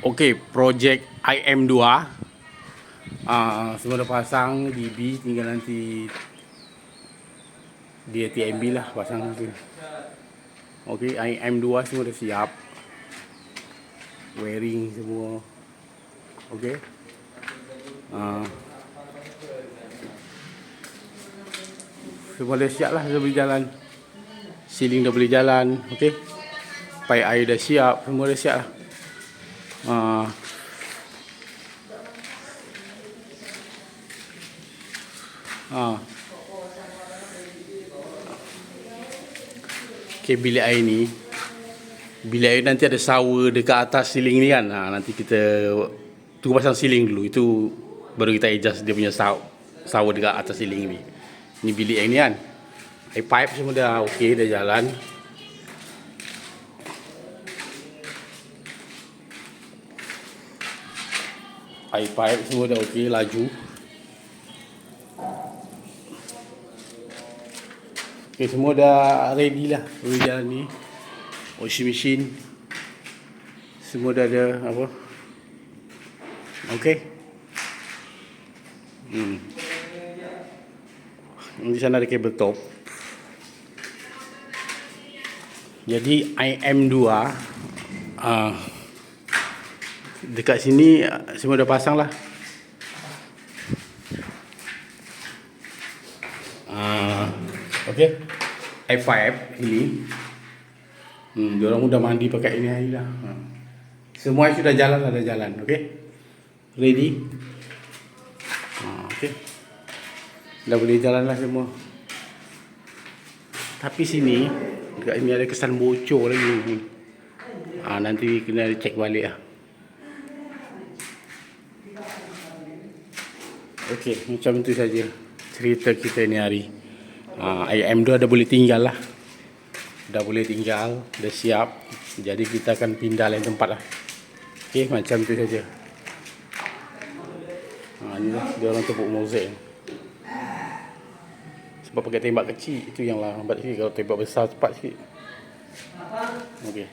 Okey, projek IM2 semua dah pasang DB, tinggal nanti dia TMB lah pasang nanti. Okey, IM2 semua dah siap, wiring semua. Okey, semua dah siap lah, dah boleh jalan. Ceiling dah boleh jalan. Okey, pipe air dah siap, semua dah siap lah. Okay, bilik air ni, bilik air nanti ada shower dekat atas ceiling ni kan. Nanti kita tunggu pasang ceiling dulu, itu baru kita adjust dia punya shower dekat atas ceiling ni. Ni bilik air ni kan, air pipe semua dah okey, dah jalan. Air pipe semua dah okey, laju. Okay, semua dah ready lah, boleh jalan ni. Washing machine semua dah ada apa. Okey. Di sana ada kabel top. Jadi IM2 dekat sini semua dah pasang lah. Okey, air pipe ini, diorang udah mandi pakai ini hari dah. Semua sudah jalan, dah jalan. Okey, ready. Okey, dah boleh jalan lah semua. Tapi sini, dekat ini ada kesan bocor lagi. Nanti kena cek balik lah. Okey, macam tu saja cerita kita ni hari. IM2 dah boleh tinggal lah. Dah boleh tinggal, dah siap. Jadi kita akan pindah lain tempat lah. Okey, macam tu saja. Ni lah, dia orang tepuk mozaik. Sebab pakai tembak kecil, itu yang lambat sikit. Kalau tembak besar cepat sikit. Okey.